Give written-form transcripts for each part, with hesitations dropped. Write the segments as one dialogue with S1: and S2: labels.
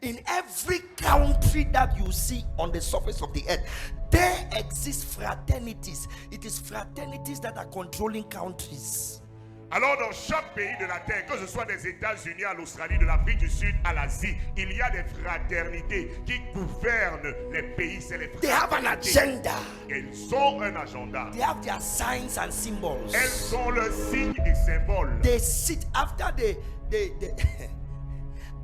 S1: In every country that you see on the surface of the earth, there exist fraternities. It is fraternities that are controlling countries.
S2: Alors dans chaque pays de la terre, que ce soit des États-Unis à l'Australie, de l'Afrique du Sud à l'Asie, il y a des fraternités qui gouvernent les pays. C'est les
S1: They have an agenda.
S2: Elles ont un agenda.
S1: They have their signs and symbols.
S2: Elles ont leurs signes et symboles.
S1: They sit after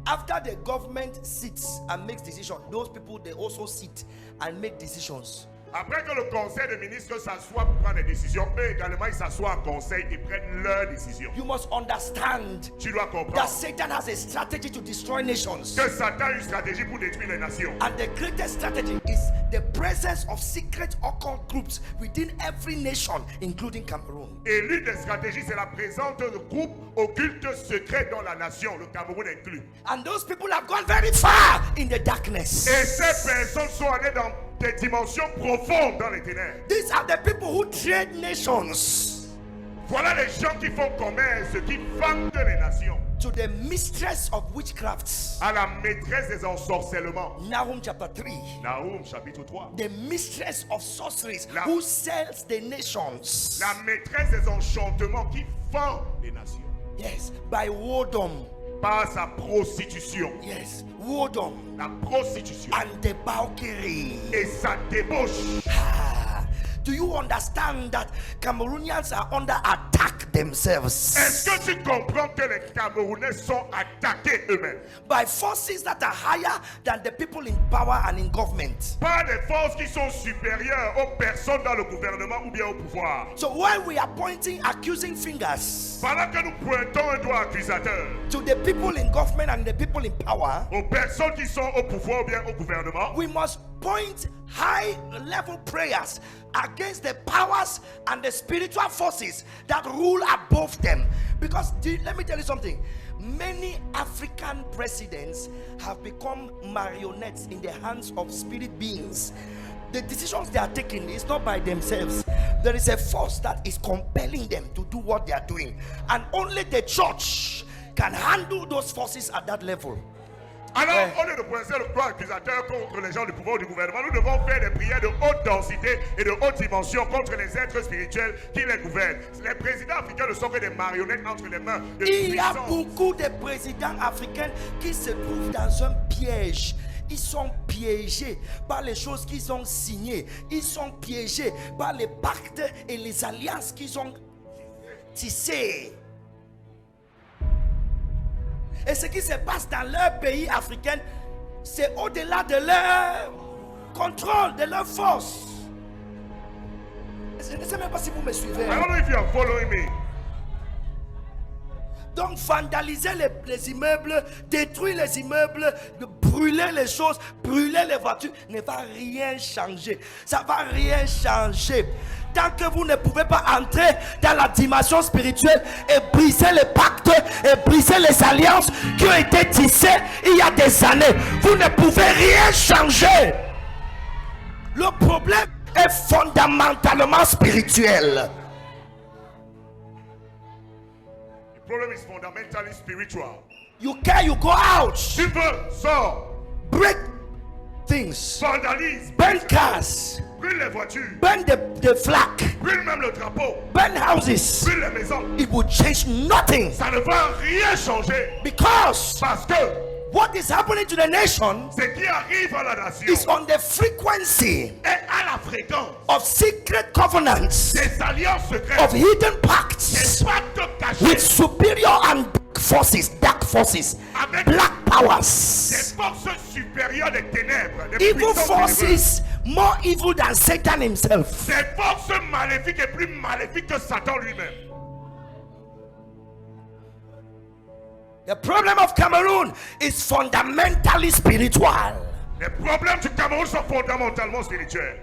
S1: after the government sits and makes decisions. Those people, they also sit and make decisions.
S2: Après que le conseil des ministres s'assoit pour prendre des décisions, eux également ils s'assoient en conseil et prennent leurs décisions.
S1: You must understand
S2: Tu dois comprendre
S1: that Satan has a strategy to destroy nations.
S2: que Satan a une stratégie pour détruire les nations.
S1: And the greatest strategy is the presence of secret occult groups within every nation, including Cameroon.
S2: Et l'une des stratégies, c'est la présence de groupes occultes secrets dans la nation, le Cameroun inclus.
S1: And those people have gone very far in the darkness.
S2: Et ces personnes sont allées dans des dimensions profondes dans les ténèbres.
S1: These are the people who trade nations
S2: Voilà les gens qui font commerce, qui vendent les nations
S1: to the mistress of witchcrafts.
S2: à la maîtresse des ensorcellements.
S1: Nahum chapter 3.
S2: Nahum chapitre 3.
S1: The mistress of sorceries who sells the nations.
S2: La maîtresse des enchantements qui vend les nations.
S1: Yes, by whoredom.
S2: Par sa prostitution.
S1: Yes, whoredom.
S2: La prostitution.
S1: And the debauchery.
S2: Et sa débauche.
S1: Do you understand that Cameroonians are under attack themselves?
S2: Est-ce que tu comprends que les Camerounais sont attaqués eux-mêmes?
S1: By forces that are higher than the people in power and in government.
S2: Par des forces qui sont supérieures aux personnes dans le gouvernement ou bien au pouvoir.
S1: So while we are pointing accusing fingers
S2: Pendant que nous pointons un doigt accusateur
S1: to the people in government and the people in power,
S2: aux personnes qui sont au pouvoir ou bien au gouvernement,
S1: we must point high level prayers against the powers and the spiritual forces that rule above them. Because let me tell you something, many African presidents have become marionettes in the hands of spirit beings. The decisions they are taking is not by themselves. There is a force that is compelling them to do what they are doing, and only the church can handle those forces at that level.
S2: alors au lieu de pointer le doigt accusateur contre les gens du pouvoir du gouvernement, nous devons faire des prières de haute densité et de haute dimension contre les êtres spirituels qui les gouvernent. Les présidents africains ne sont que des marionnettes entre les mains de
S1: Il y a
S2: puissants.
S1: beaucoup de présidents africains qui se trouvent dans un piège. Ils sont piégés par les choses qu'ils ont signées. Ils sont piégés par les pactes et les alliances qu'ils ont tissées. Et ce qui se passe dans leur pays africain, c'est au-delà de leur contrôle, de leur force. Je ne sais même pas si vous me suivez.
S2: I don't know if you are following me.
S1: Donc vandaliser les immeubles, détruire les immeubles, brûler les choses, brûler les voitures ne va rien changer. Ça va rien changer. Tant que vous ne pouvez pas entrer dans la dimension spirituelle et briser les pactes et briser les alliances qui ont été tissées il y a des années, vous ne pouvez rien changer. Le problème est fondamentalement spirituel.
S2: The problem is fundamentally spiritual.
S1: You care, you go out.
S2: Tu veux, sors,
S1: Break things.
S2: vandalise,
S1: Burn cars.
S2: brûle les voitures,
S1: Burn the flag.
S2: brûle même le drapeau,
S1: Burn houses.
S2: brûle les maisons.
S1: It will change nothing.
S2: Ça ne va rien changer
S1: Because
S2: parce que
S1: what is happening to the nation
S2: ce qui arrive à la nation
S1: is on the frequency
S2: est à la fréquence
S1: of secret covenants,
S2: des alliances secrètes,
S1: of hidden
S2: des
S1: pacts
S2: pactes cachés,
S1: with superior and dark forces,
S2: avec
S1: black
S2: des
S1: powers,
S2: forces supérieures des ténèbres, des
S1: evil
S2: puissances ténébreuses.
S1: forces more evil than Satan himself.
S2: Des forces maléfiques et plus maléfiques que Satan lui-même.
S1: The problem of Cameroon is fundamentally spiritual.
S2: Les problèmes du Cameroun sont fondamentalement spirituels.